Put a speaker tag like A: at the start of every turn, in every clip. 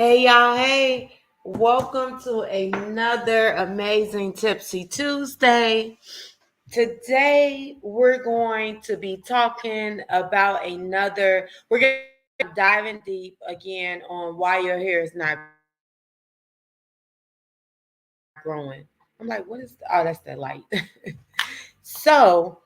A: Hey y'all, hey, welcome to another amazing Tipsy Tuesday. Today we're going to be talking about we're going to diving deep again on why your hair is not growing. I'm like, oh, that's the light. So,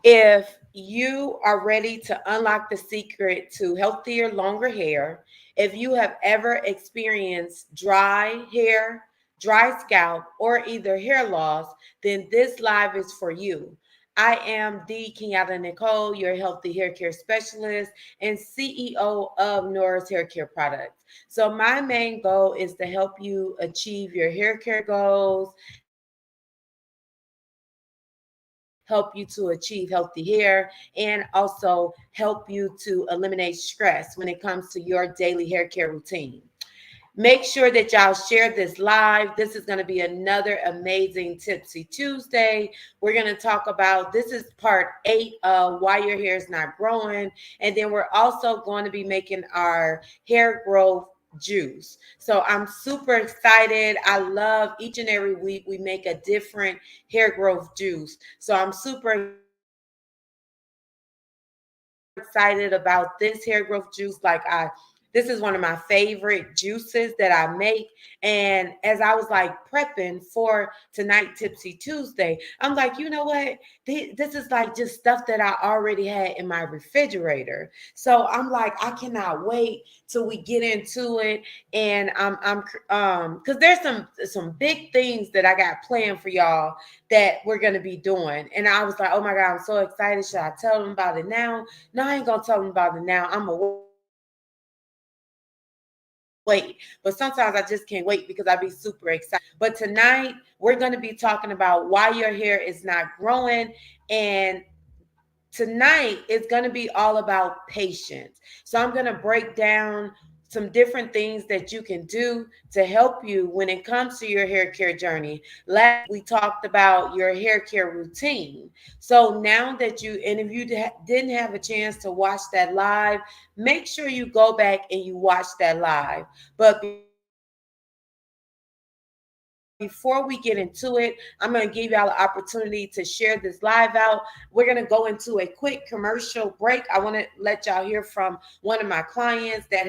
A: if you are ready to unlock the secret to healthier, longer hair, if you have ever experienced dry hair, dry scalp, or either hair loss, then this live is for you. I am the Kenyatta Nicole, your healthy hair care specialist and CEO of Nourish Hair Care Products. So, my main goal is to help you achieve your hair care goals, help you to achieve healthy hair, and also help you to eliminate stress when it comes to your daily hair care routine. Make sure that y'all share this live. This is going to be another amazing Tipsy Tuesday. We're going to talk about this is part 8 of why your hair is not growing. And then we're also going to be making our hair growth juice. So I'm super excited. I love each and every week we make a different hair growth juice. So I'm super excited about this hair growth juice. This is one of my favorite juices that I make. And as I was like prepping for tonight, Tipsy Tuesday, I'm like, you know what? This is like just stuff that I already had in my refrigerator. So I'm like, I cannot wait till we get into it. And because there's some big things that I got planned for y'all that we're gonna be doing. And I was like, oh my God, I'm so excited. Should I tell them about it now? No, I ain't gonna tell them about it now. I'm gonna wait. But sometimes I just can't wait because I be super excited. But tonight we're going to be talking about why your hair is not growing. And tonight is going to be all about patience. So I'm going to break down some different things that you can do to help you when it comes to your hair care journey. Last we talked about your hair care routine. So now that and if you didn't have a chance to watch that live, make sure you go back and you watch that live. But before we get into it, I'm going to give y'all an opportunity to share this live out. We're going to go into a quick commercial break. I want to let y'all hear from one of my clients that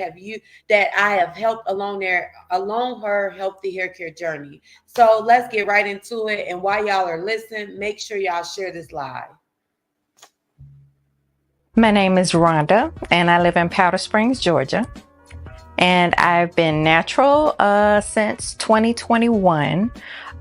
A: I have helped along her healthy hair care journey. So let's get right into it. And while y'all are listening, make sure y'all share this live.
B: My name is Rhonda, and I live in Powder Springs, Georgia. And I've been natural since 2021.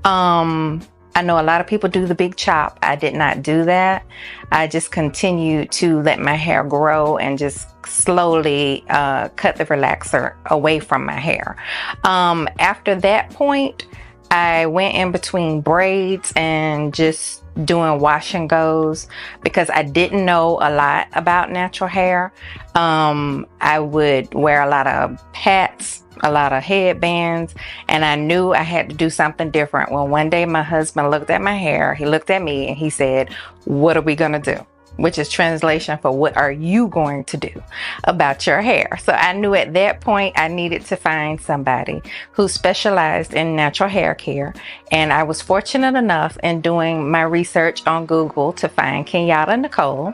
B: I know a lot of people do the big chop. I did not do that. I just continued to let my hair grow and just slowly cut the relaxer away from my hair. After that point, I went in between braids and just doing wash and goes because I didn't know a lot about natural hair. I would wear a lot of hats, a lot of headbands, and I knew I had to do something different. Well, one day my husband looked at my hair, he looked at me and he said, "What are we gonna do?" Which is translation for what are you going to do about your hair? So I knew at that point I needed to find somebody who specialized in natural hair care. And I was fortunate enough in doing my research on Google to find Kenyatta Nicole.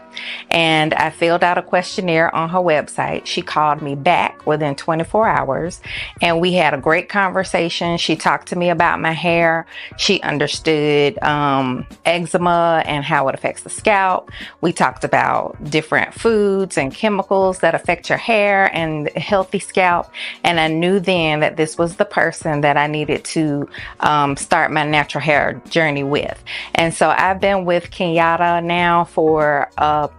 B: And I filled out a questionnaire on her website. She called me back within 24 hours and we had a great conversation. She talked to me about my hair. She understood eczema and how it affects the scalp. We talked about different foods and chemicals that affect your hair and healthy scalp. And I knew then that this was the person that I needed to start my natural hair journey with. And so I've been with Kenyatta now for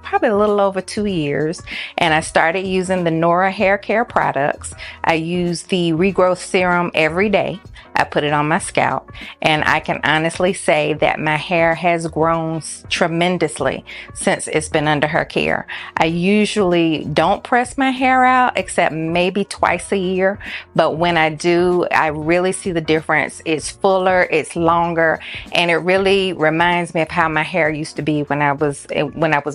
B: probably a little over 2 years. And I started using the Nora hair care products. I use the regrowth serum every day. I put it on my scalp, and I can honestly say that my hair has grown tremendously since it's been under her care. I usually don't press my hair out except maybe twice a year, but when I do, I really see the difference. It's fuller, it's longer, and it really reminds me of how my hair used to be when I was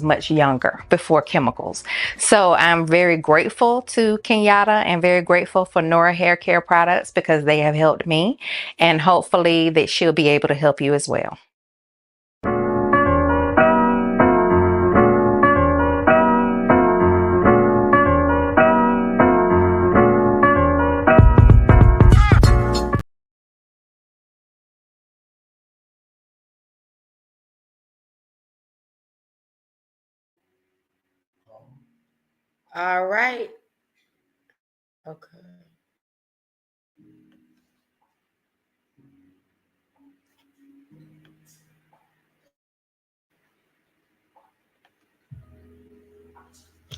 B: much younger, before chemicals. So I'm very grateful to Kenyatta and very grateful for Nora Hair Care products because they have helped me, and hopefully that she'll be able to help you as well.
A: All right. Okay.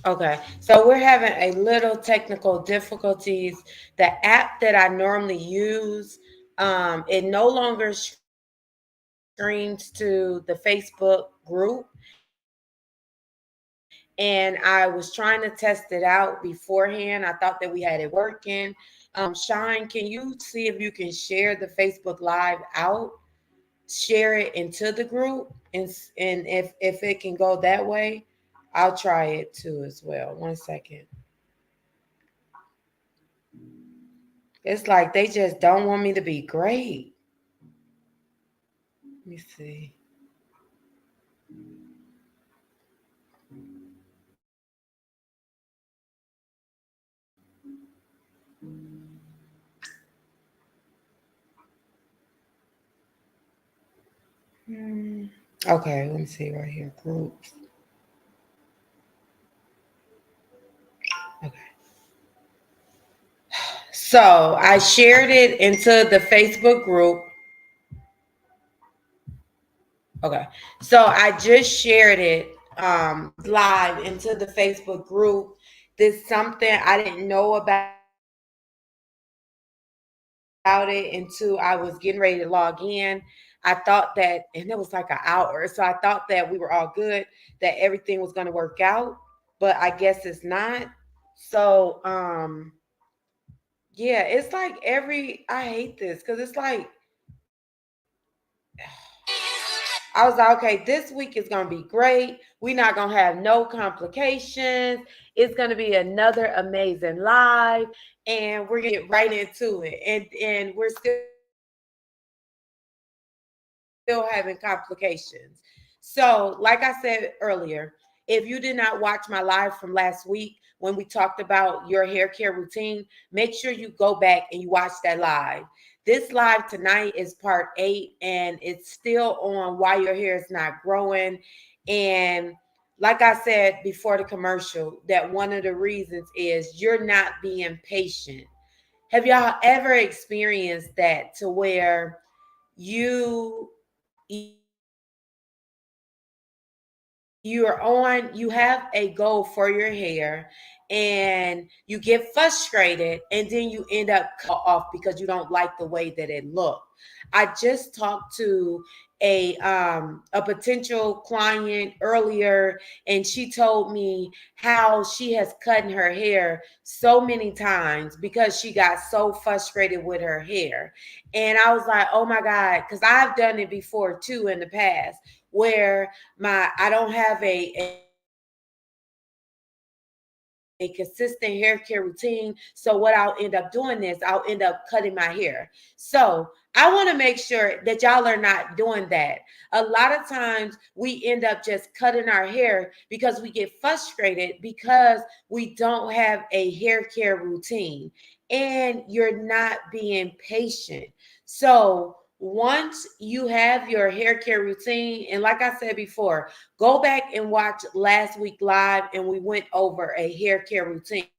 A: Okay, so we're having a little technical difficulties. The app that I normally use, it no longer streams to the Facebook group, and I was trying to test it out beforehand. I thought that we had it working. Shine, can you see if you can share the Facebook Live out? Share it into the group, and if it can go that way, I'll try it too as well. One second. It's like they just don't want me to be great. Let me see. Hmm. Okay, let me see right here. Groups. Okay. So I shared it into the Facebook group. Okay. So I just shared it live into the Facebook group. This something I didn't know about it until I was getting ready to log in. I thought that, and it was like an hour. So I thought that we were all good, that everything was going to work out, but I guess it's not. So, yeah, it's like I hate this because it's like, I was like, okay, this week is gonna be great. We're not gonna have no complications. It's gonna be another amazing live, and we're gonna get right into it. And we're still having complications. So, like I said earlier, if you did not watch my live from last week when we talked about your hair care routine, make sure you go back and you watch that live. This live tonight is part 8, and it's still on why your hair is not growing. And like I said before the commercial, that one of the reasons is you're not being patient. Have y'all ever experienced that to where you have a goal for your hair and you get frustrated and then you end up cutting it all off because you don't like the way that it looked. I just talked to a potential client earlier, and she told me how she has cut her hair so many times because she got so frustrated with her hair. And I was like, oh my God, because I've done it before too in the past, where my I don't have a consistent hair care routine. So what I'll end up doing is I'll end up cutting my hair. So I want to make sure that y'all are not doing that. A lot of times we end up just cutting our hair because we get frustrated because we don't have a hair care routine and you're not being patient. So once you have your hair care routine, and like I said before, go back and watch last week live, and we went over a hair care routine.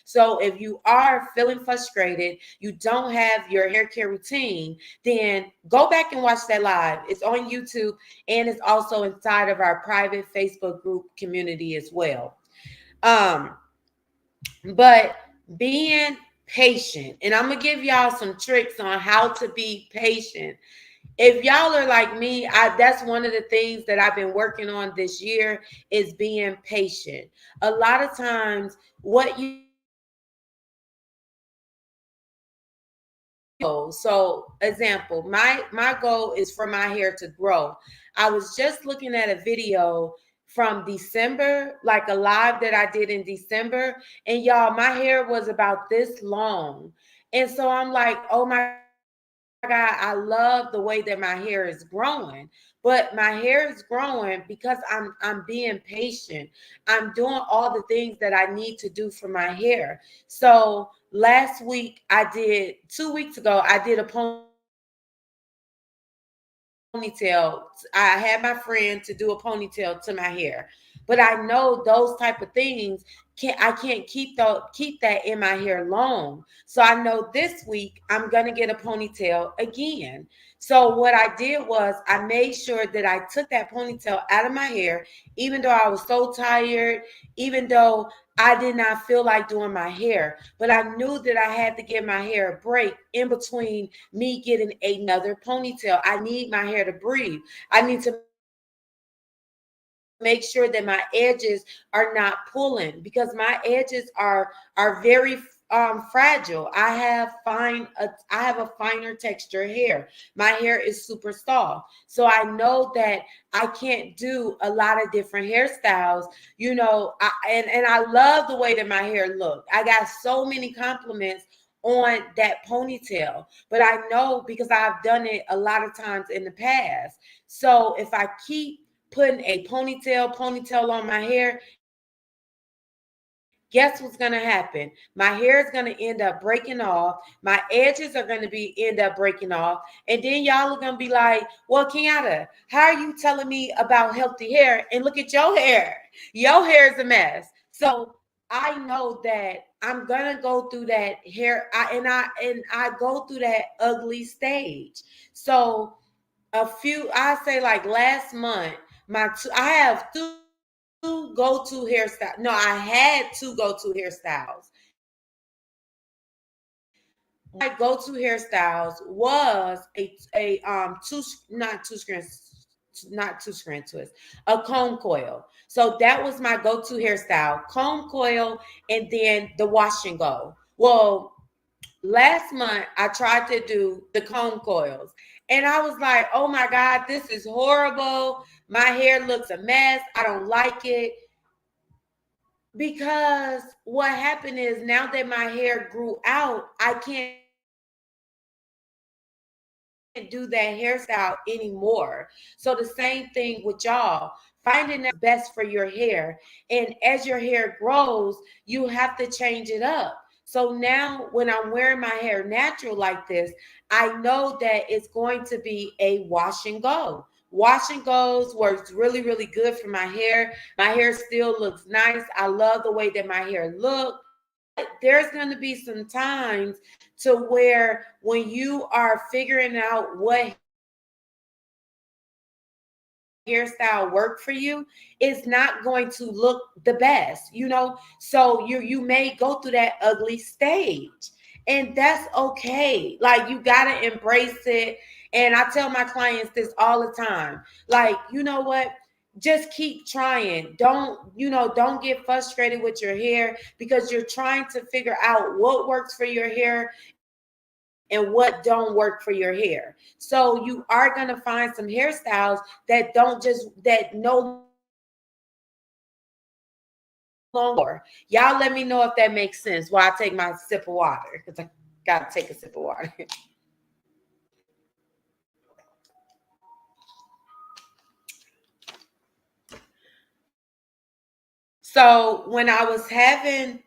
A: So if you are feeling frustrated, you don't have your hair care routine, then go back and watch that live. It's on YouTube and it's also inside of our private Facebook group community as well. Um, but being patient. And I'm gonna give y'all some tricks on how to be patient. If y'all are like me, that's one of the things that I've been working on this year is being patient. A lot of times what you so example, my goal is for my hair to grow. I was just looking at a video from December, like a live that I did in December, and y'all, my hair was about this long. And so I'm like, oh my God, I love the way that my hair is growing. But my hair is growing because I'm being patient. I'm doing all the things that I need to do for my hair. So last week I did 2 weeks ago, I did a ponytail. I had my friend to do a ponytail to my hair. But I know those type of things I can't keep that in my hair long. So I know this week I'm gonna get a ponytail again. So what I did was I made sure that I took that ponytail out of my hair, even though I was so tired, even though I did not feel like doing my hair. But I knew that I had to give my hair a break in between me getting another ponytail. I need my hair to breathe. I need to make sure that my edges are not pulling because my edges are very fragile. I have a finer texture hair. My hair is super soft. So I know that I can't do a lot of different hairstyles, and I love the way that my hair look. I got so many compliments on that ponytail, but I know because I've done it a lot of times in the past. So if I keep putting a ponytail on my hair, guess what's gonna happen? My hair is gonna end up breaking off. My edges are gonna end up breaking off, and then y'all are gonna be like, "Well, Kenyatta, how are you telling me about healthy hair? And look at your hair. Your hair is a mess." So I know that I'm gonna go through that hair, I go through that ugly stage. So I say like last month, I have two go-to hairstyles. No, I had two go-to hairstyles. My go-to hairstyles was a not two strand twist, a comb coil. So that was my go-to hairstyle, comb coil, and then the wash and go. Well, last month I tried to do the comb coils, and I was like, oh my God, this is horrible. My hair looks a mess. I don't like it. Because what happened is now that my hair grew out, I can't do that hairstyle anymore. So the same thing with y'all. Finding out what's best for your hair. And as your hair grows, you have to change it up. So now when I'm wearing my hair natural like this, I know that it's going to be a wash and go. Wash and goes works really, really good for my hair. My hair still looks nice. I love the way that my hair look. But there's going to be some times to where when you are figuring out what hairstyle work for you, it's not going to look the best, so you may go through that ugly stage, and that's okay. Like you got to embrace it. And I tell my clients this all the time. Like, you know what, just keep trying. Don't don't get frustrated with your hair because you're trying to figure out what works for your hair and what don't work for your hair. So you are going to find some hairstyles that don't just that no longer work for you anymore. Y'all let me know if that makes sense while I take my sip of water, because I gotta take a sip of water. So when I was having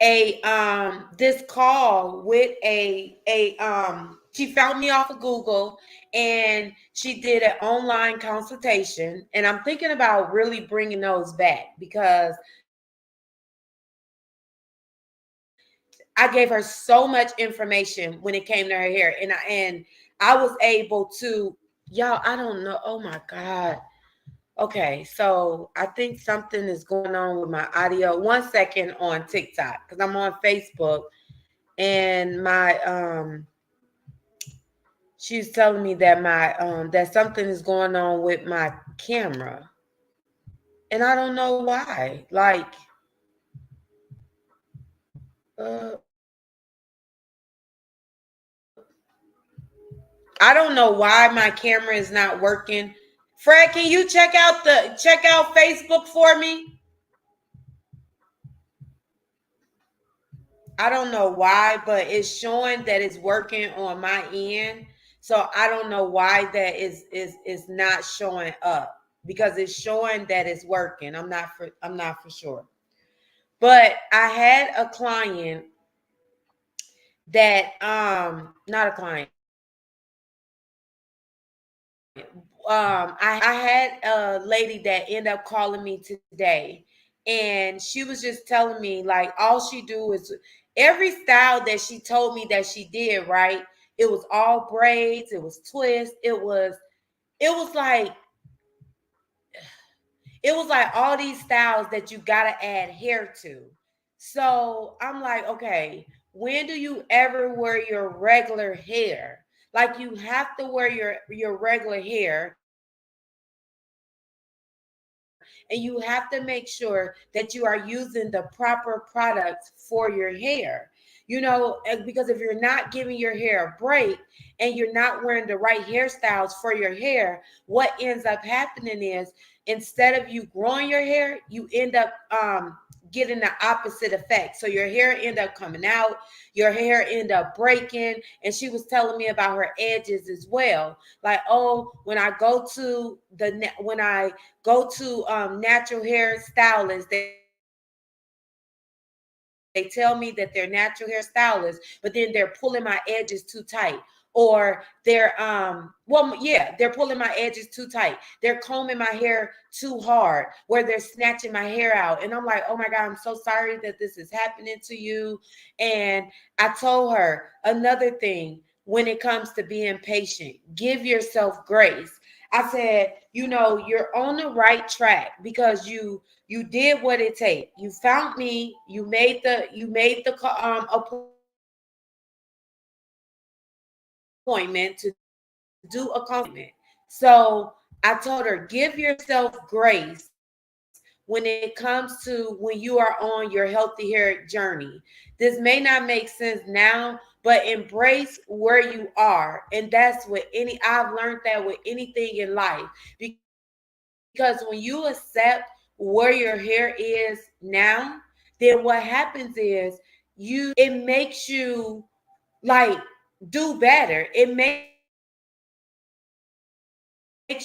A: this call with she found me off of Google, and she did an online consultation, and I'm thinking about really bringing those back because I gave her so much information when it came to her hair, and I was able to, y'all, I don't know, oh my God, Okay, so I think something is going on with my audio. 1 second on TikTok because I'm on Facebook and my she's telling me that my that something is going on with my camera. And I don't know why. Like I don't know why my camera is not working. Fred, can you check out Facebook for me? I don't know why, but it's showing that it's working on my end. So I don't know why that is not showing up because it's showing that it's working. I'm not for sure. But I had a client that not a client. I had a lady that ended up calling me today, and she was just telling me like all she do is every style that she told me that she did, right? It was all braids, it was twists, it was like it was like all these styles that you gotta add hair to. So I'm like, okay, when do you ever wear your regular hair? Like you have to wear your regular hair and you have to make sure that you are using the proper products for your hair. Because if you're not giving your hair a break and you're not wearing the right hairstyles for your hair, what ends up happening is instead of you growing your hair, you end up getting the opposite effect. So your hair end up coming out, your hair end up breaking. And she was telling me about her edges as well. Like, oh, when I go to natural hair stylists, they tell me that they're natural hair stylists, but then they're pulling my edges too tight. Or they're they're pulling my edges too tight. They're combing my hair too hard, where they're snatching my hair out. And I'm like, oh my God, I'm so sorry that this is happening to you. And I told her another thing when it comes to being patient, give yourself grace. I said, you're on the right track because you did what it takes. You found me. You made the appointment to do a consultation with me. So I told her, give yourself grace when it comes to when you are on your healthy hair journey. This may not make sense now, but embrace where you are. And that's what I've learned that with anything in life. Because when you accept where your hair is now, then what happens is you it makes you like do better. It makes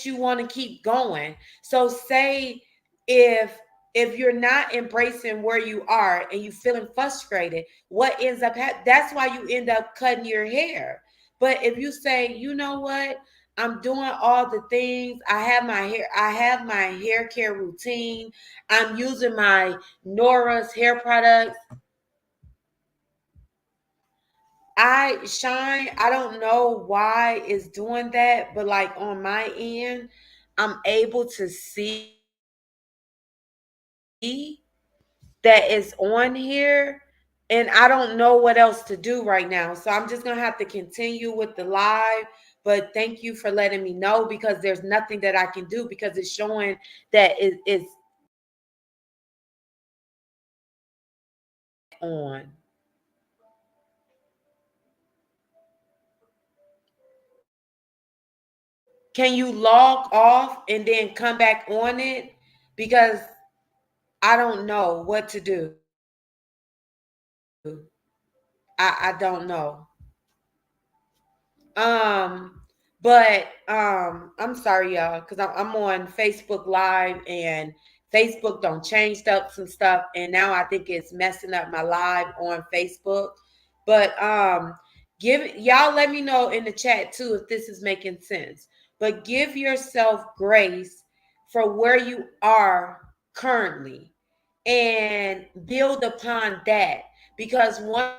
A: you want to keep going. So say if you're not embracing where you are and you feeling frustrated, what ends up that's why you end up cutting your hair. But if you say, I'm doing all the things, I have my hair care routine, I'm using my Nora's hair products, I don't know why it's doing that, but like on my end, I'm able to see that it's on here, and I don't know what else to do right now. So I'm just gonna have to continue with the live. But thank you for letting me know because there's nothing that I can do because it's showing that it's on. Can you log off and then come back on it? Because I don't know what to do. I don't know. But I'm sorry, y'all, because I'm on Facebook Live and Facebook don't changed up some stuff, and now I think it's messing up my live on Facebook. But give y'all let me know in the chat too if this is making sense. But give yourself grace for where you are currently and build upon that because once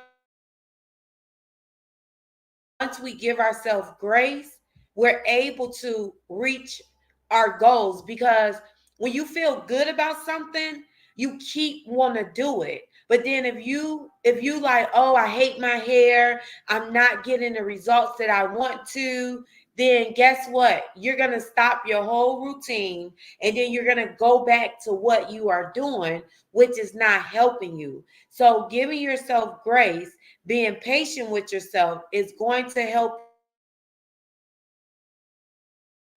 A: we give ourselves grace, we're able to reach where we want to be. our goals, because when you feel good about something, you keep want to do it. But then if you like, oh, I hate my hair, I'm not getting the results that I want to, then guess what? You're going to stop your whole routine, and then you're going to go back to what you are doing, which is not helping you. So giving yourself grace, being patient with yourself, is going to help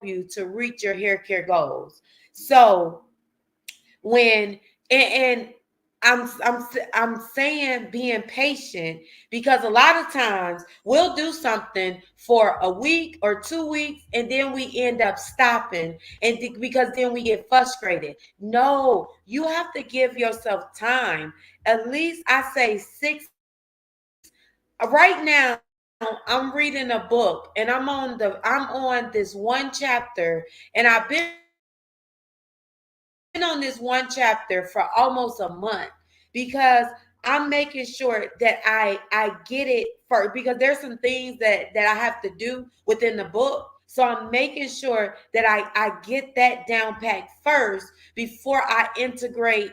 A: you to reach your hair care goals. So when and I'm saying being patient, because a lot of times we'll do something for a week or 2 weeks, and then we end up stopping, and because then we get frustrated. No, you have to give yourself time. At least I say 6. Right now, I'm reading a book, and I'm on this one chapter, and I've been on this one chapter for almost a month, because I'm making sure that I get it first, because there's some things that I have to do within the book. So I'm making sure that I get that down pat first before I integrate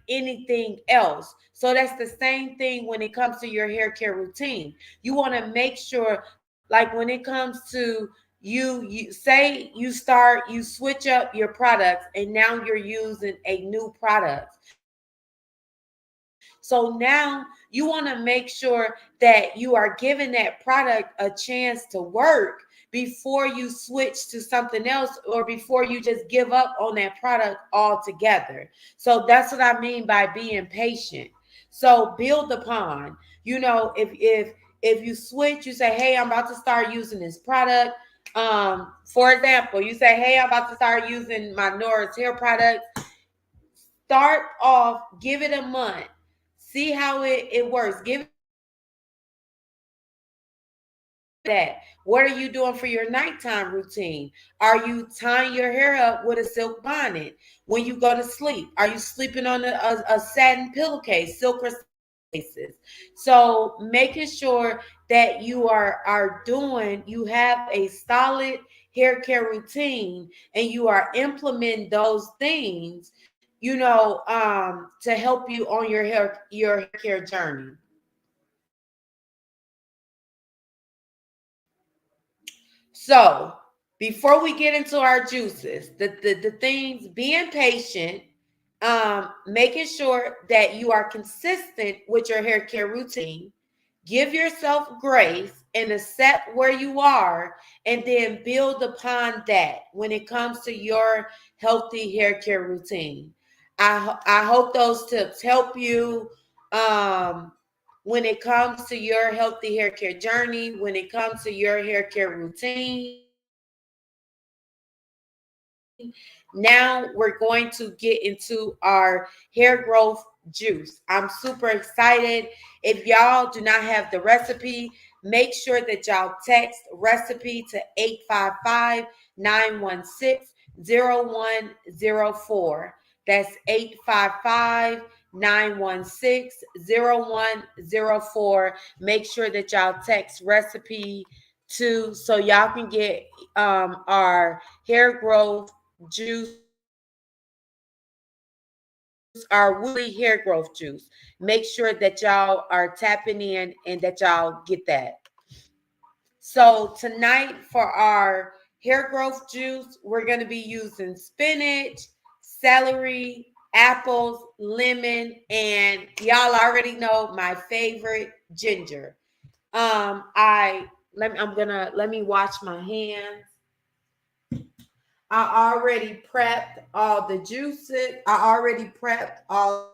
A: anything else. So that's the same thing when it comes to your hair care routine. You want to make sure, like when it comes to you say you switch up your products, and now you're using a new product. So now you want to make sure that you are giving that product a chance to work before you switch to something else, or before you just give up on that product altogether. So that's what I mean by being patient. So build upon, if you switch, you say, hey, I'm about to start using this product. For example, you say, hey, I'm about to start using my Nourish hair product. Start off, give it a month, see how it works. Give it a month. Then after that, what are you doing for your nighttime routine? Are you tying your hair up with a silk bonnet when you go to sleep? Are you sleeping on a satin pillowcase, silk or satin pillowcases? So making sure that you have a solid hair care routine, and you are implementing those things, to help you on your hair care journey. So before we get into our juices, the things, being patient, making sure that you are consistent with your hair care routine, give yourself grace and accept where you are, and then build upon that when it comes to your healthy hair care routine. I hope those tips help you. Um, when it comes to your healthy hair care journey, when it comes to your hair care routine. Now we're going to get into our hair growth juice. I'm super excited. If y'all do not have the recipe, make sure that y'all text recipe to 855-916-0104. That's 855-916-0104. Make sure that y'all text recipe to, so y'all can get our hair growth juice, our weekly hair growth juice. Make sure that y'all are tapping in and that y'all get that. So tonight for our hair growth juice, we're going to be using spinach, celery, apples, lemon, and y'all already know my favorite, ginger. I let me wash my hands. I already prepped all the juices. I already prepped all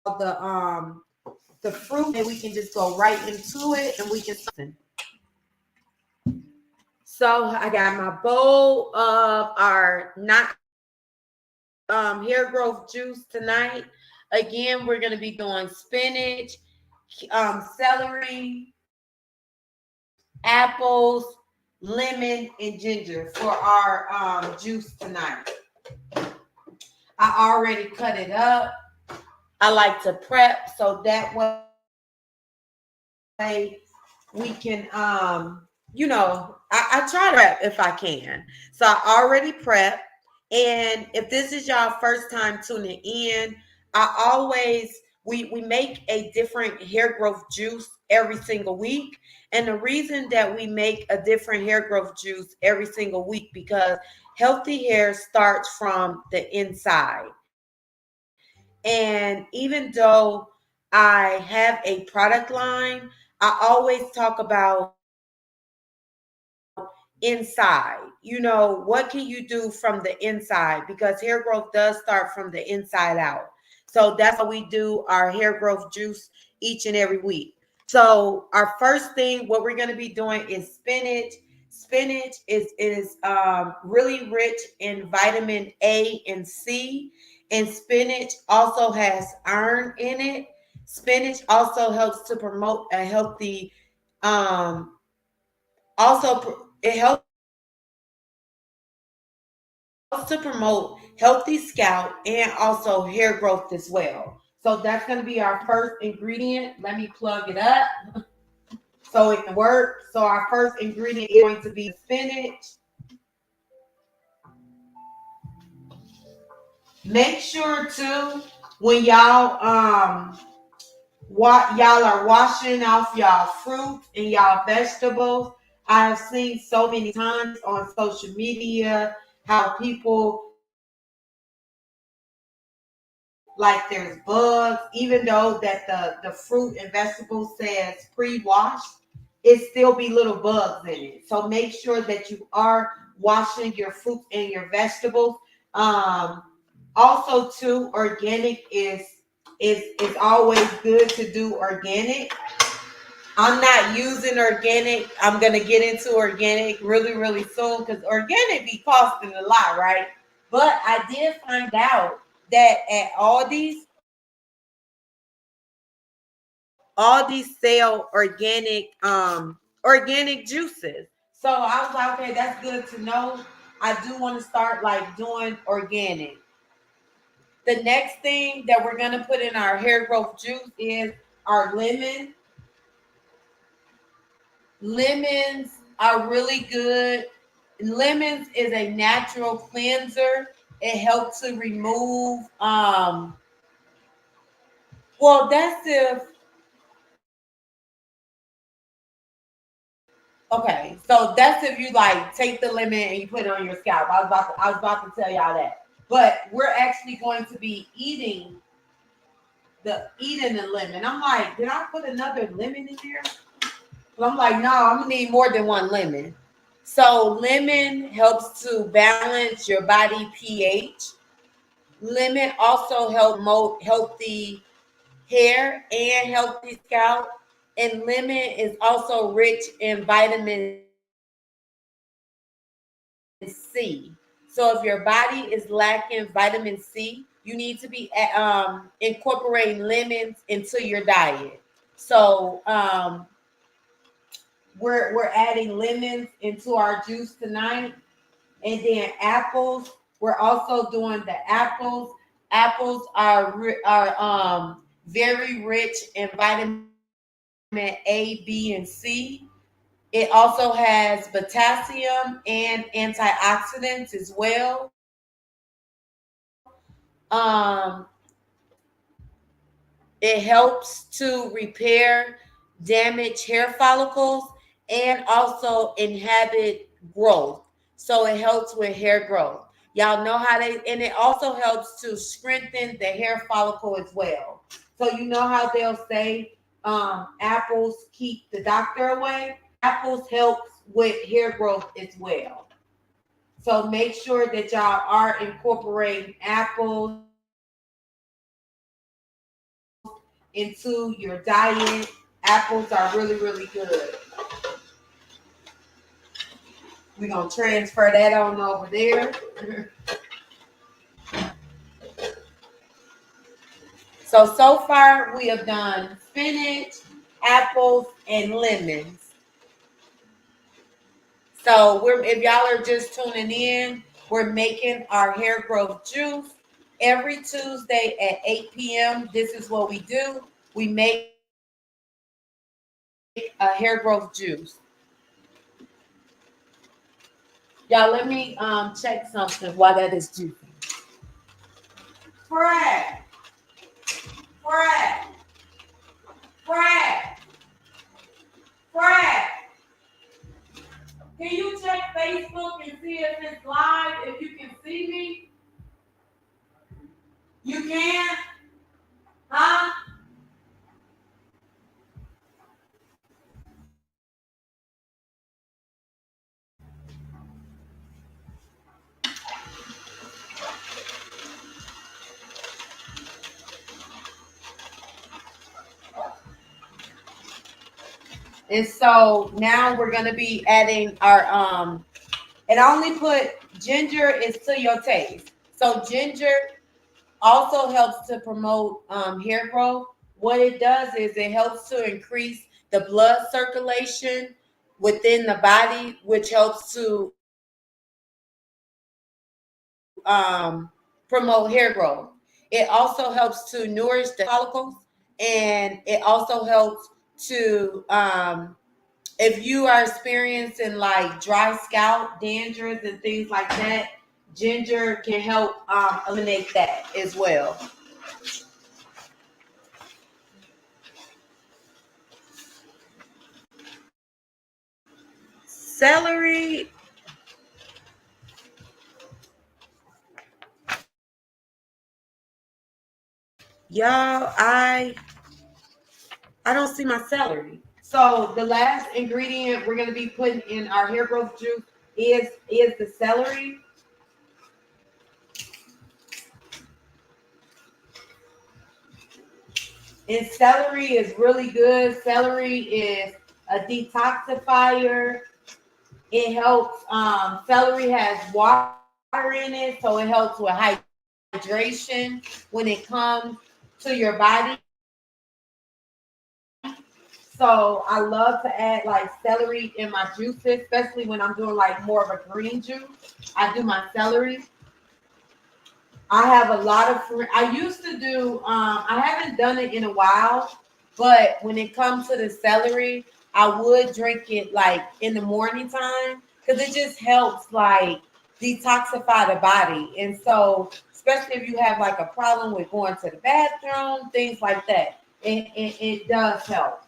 A: the fruit, and we can just go right into it, and we can start juicing. So I got my bowl of our not hair growth juice tonight. Again, we're gonna be doing spinach, celery, apples, lemon, and ginger for our juice tonight. I already cut it up. I like to prep so that way we can I try to prep if I can. So I already prep. And if this is y'all first time tuning in, I always we make a different hair growth juice every single week. And the reason that we make a different hair growth juice every single week because healthy hair starts from the inside. And even though I have a product line, I always talk about inside. What can you do from the inside? Because hair growth does start from the inside out. So that's why we do our hair growth juice each and every week. So our first thing, what we're going to be doing is spinach. Spinach is really rich in vitamin A and C, and spinach also has iron in it. Spinach also helps to promote a healthy um it helps to promote healthy scalp and also hair growth as well. So that's going to be our first ingredient. Let me plug it up so it can work. So our first ingredient is going to be the spinach. Make sure too when y'all are washing off y'all fruit and y'all vegetables. I have seen so many times on social media how people like there's bugs, even though that the fruit and vegetables says pre-washed, it still be little bugs in it. So make sure that you are washing your fruits and your vegetables. Um, Also, too, organic is always good to do organic. I'm not using organic. I'm gonna get into organic really, really soon because organic be costing a lot, right? But I did find out that at Aldi's sell organic juices. So I was like, okay, that's good to know. I do want to start like doing organic. The next thing that we're gonna put in our hair growth juice is our lemon. Lemons are really good. Lemons is a natural cleanser. It helps to remove well that's if okay, so that's if you like take the lemon and you put it on your scalp. I was about to tell y'all that. But we're actually going to be eating the lemon. I'm like, did I put another lemon in there? I'm like, no, I'm gonna need more than one lemon. So lemon helps to balance your body pH. Lemon also help promote healthy hair and healthy scalp. And lemon is also rich in vitamin C. So if your body is lacking vitamin C, you need to be incorporating lemons into your diet. So we're adding lemons into our juice tonight, and then apples. We're also doing the apples. Apples are very rich in vitamin A, B, and C. It also has potassium and antioxidants as well. Um, it helps to repair damaged hair follicles and also inhibit growth. So it helps with hair growth. Y'all know how and it also helps to strengthen the hair follicle as well. So you know how they'll say apples keep the doctor away? Apples helps with hair growth as well. So make sure that y'all are incorporating apples into your diet. Apples are really, really good. We're gonna transfer that on over there. So far we have done spinach, apples, and lemons. So we're if y'all are just tuning in, we're making our hair growth juice every Tuesday at 8 p.m. This is what we do. We make a hair growth juice. Y'all, let me check something while that is juicing. Fred, Fred, Fred, Fred. Can you check Facebook and see if it's live? If you can see me, you can, huh? And so now we're gonna be adding our and I only put ginger is to your taste. So ginger also helps to promote hair growth. What it does is it helps to increase the blood circulation within the body, which helps to promote hair growth. It also helps to nourish the follicles, and it also helps to if you are experiencing like dry scalp, dandruff, and things like that, ginger can help eliminate that as well. Celery, y'all, I don't see my celery. So the last ingredient we're gonna be putting in our hair growth juice is the celery. And celery is really good. Celery is a detoxifier. It helps. Celery has water in it, so it helps with hydration when it comes to your body. So I love to add like celery in my juices, especially when I'm doing like more of a green juice. I do my celery. I have a lot of fruit. I used to do, I haven't done it in a while, but when it comes to the celery, I would drink it like in the morning time because it just helps like detoxify the body. And so, especially if you have like a problem with going to the bathroom, things like that, it does help.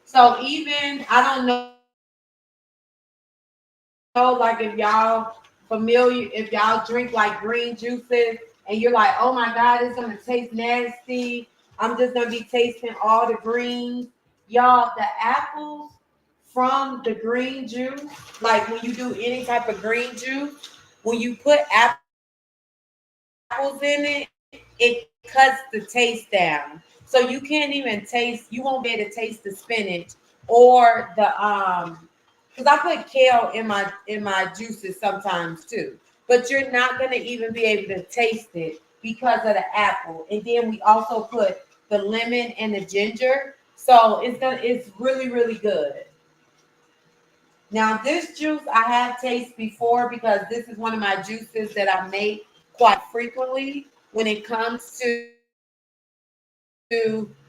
A: So even, I don't know, like if y'all familiar, if y'all drink like green juices and you're like, oh my God, it's gonna taste nasty. I'm just gonna be tasting all the greens. Y'all, the apples from the green juice, like when you do any type of green juice, when you put apples in it, it cuts the taste down. So you can't even taste, you won't be able to taste the spinach or the because I put kale in my juices sometimes too. But you're not gonna even be able to taste it because of the apple. And then we also put the lemon and the ginger. So it's really, really good. Now this juice I have tasted before because this is one of my juices that I make quite frequently when it comes to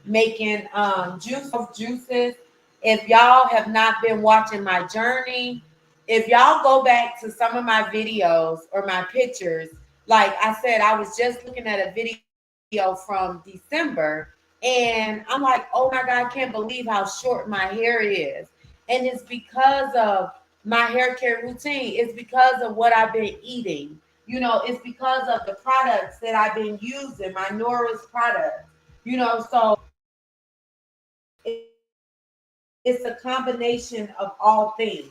A: making juices. If y'all have not been watching my journey, if y'all go back to some of my videos or my pictures, like I said, I was just looking at a video from December and I'm like, oh my God, I can't believe how short my hair is. And it's because of my hair care routine. It's because of what I've been eating. You know, it's because of the products that I've been using, my nourish products. You know, so it's a combination of all things.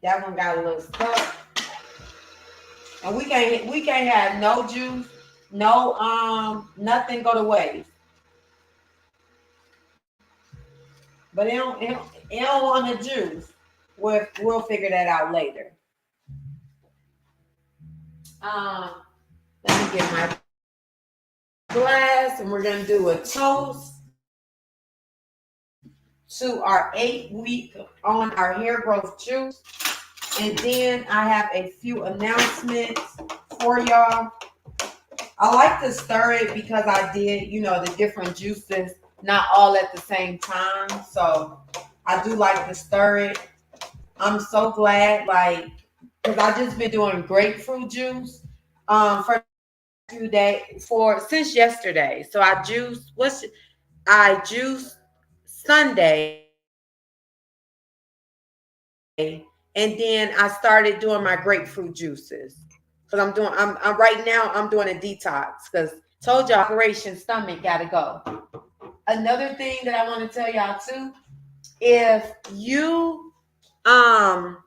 A: That one got a little stuck, and we can't have no juice, no nothing go to waste. But it don't want the juice. We'll figure that out later. Um, let me get my glass, and we're gonna do a toast to our 8 week on our hair growth juice. And then I have a few announcements for y'all. I like to stir it because I did, the different juices not all at the same time. So I do like to stir it. I'm so glad, like, because I just been doing grapefruit juice for the last few days for since yesterday. So I juiced Sunday, and then I started doing my grapefruit juices because I'm right now I'm doing a detox because told y'all I got an operation stomach gotta go. Another thing that I want to tell y'all too, if you um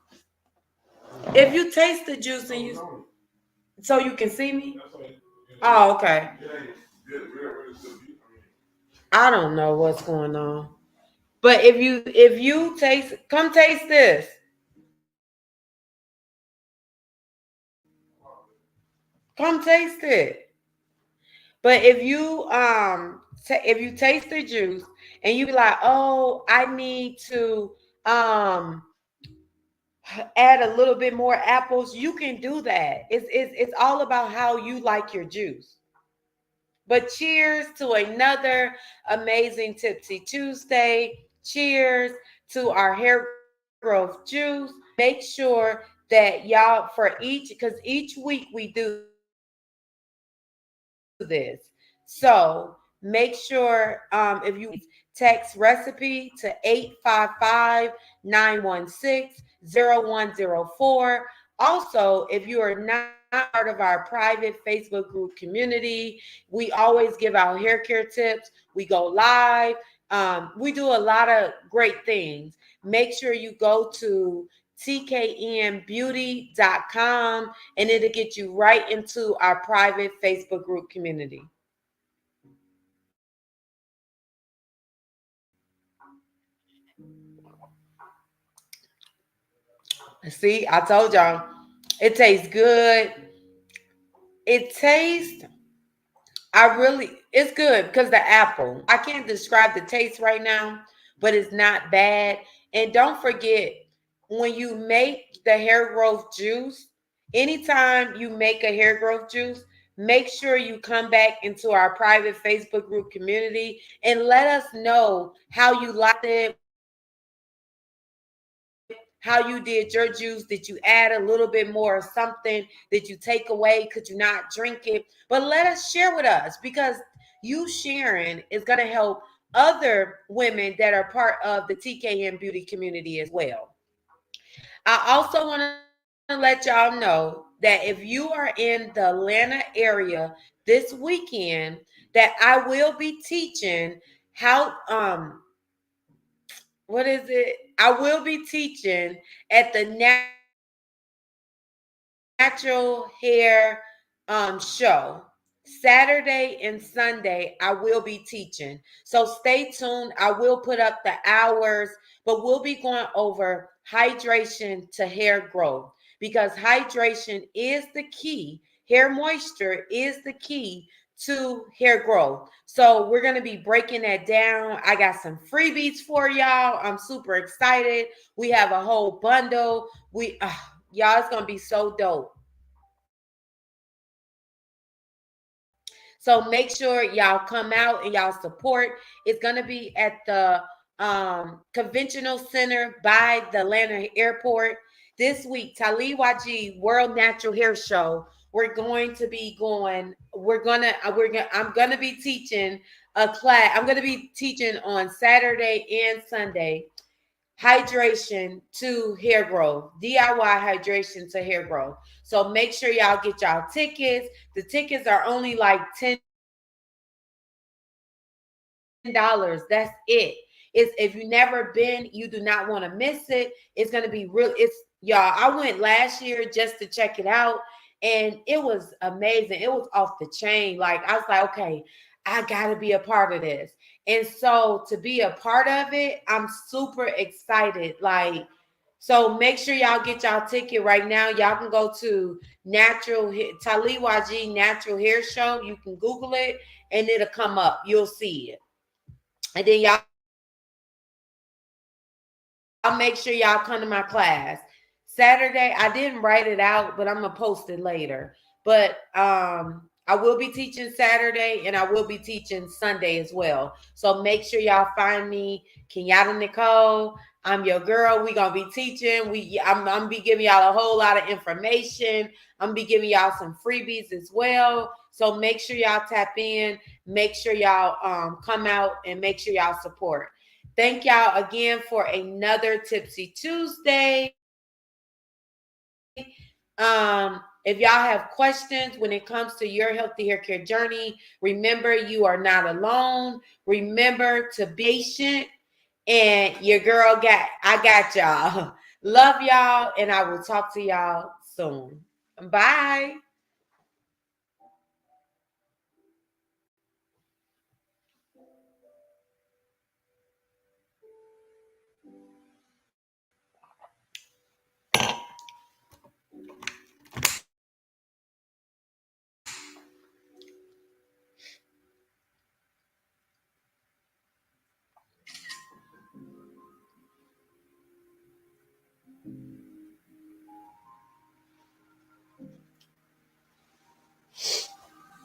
A: if you taste the juice and you so you can see me. Oh, okay. I don't know what's going on. But if you taste, come taste this. Come taste it. But if you taste the juice and you be like, "Oh, I need to um add a little bit more apples," you can do that. It's all about how you like your juice. But cheers to another amazing Tipsy Tuesday. Cheers to our hair growth juice. Make sure that y'all, for each, because each week we do this. So make sure if you want to text recipe to 855-916-0104. Also, if you are not part of our private Facebook group community, we always give out hair care tips. We go live. We do a lot of great things. Make sure you go to tknbeauty.com and it'll get you right into our private Facebook group community. See, I told y'all it tastes good. It tastes, it's good because the apple. I can't describe the taste right now, but it's not bad. And don't forget, when you make the hair growth juice, anytime you make a hair growth juice, make sure you come back into our private Facebook group community and let us know how you liked it, how you did your juice. Did you add a little bit more of something? Did you take away? Could you not drink it? But let us share with us because you sharing is going to help other women that are part of the TKN Beauty community as well. I also want to let y'all know that if you are in the Atlanta area this weekend, that I will be teaching how what is it? I will be teaching at the Natural Hair show. Saturday and Sunday, I will be teaching. So stay tuned. I will put up the hours, but we'll be going over hydration to hair growth because hydration is the key. Hair moisture is the key to hair growth. So we're going to be breaking that down. I got some freebies for y'all. I'm super excited. We have a whole bundle. Y'all, it's going to be so dope. So make sure y'all come out and y'all support. It's gonna be at the conventional center by the Atlanta airport this week. Talib YG World Natural Hair Show. We're going to be going. I'm gonna be teaching a class. I'm gonna be teaching on Saturday and Sunday. Hydration to hair growth, DIY hydration to hair growth. So make sure y'all get y'all tickets. The tickets are only like $10. That's it. It's if you never been, you do not want to miss it. It's gonna be real. Y'all. I went last year just to check it out, and it was amazing. It was off the chain. Like I was like, okay, I gotta be a part of this. And so to be a part of it, I'm super excited. So make sure y'all get y'all ticket right now. Y'all can go to Talib YG Natural Hair Show. You can Google it and it'll come up. You'll see it. And then y'all can go to my Facebook I'll make sure y'all come to my class. Saturday, I didn't write it out, but I'm gonna post it later. But I will be teaching Saturday and I will be teaching Sunday as well. So make sure y'all find me, Kenyatta Nicole. I'm your girl. We gonna be teaching. I'm gonna be giving y'all a whole lot of information. I'm gonna be giving y'all some freebies as well. So make sure y'all tap in. Make sure y'all come out and make sure y'all support. Thank y'all again for another Tipsy Tuesday. If y'all have questions when it comes to your healthy hair care journey, remember you are not alone. Remember to be patient, and your girl I got y'all. Love y'all, and I will talk to y'all soon. Bye.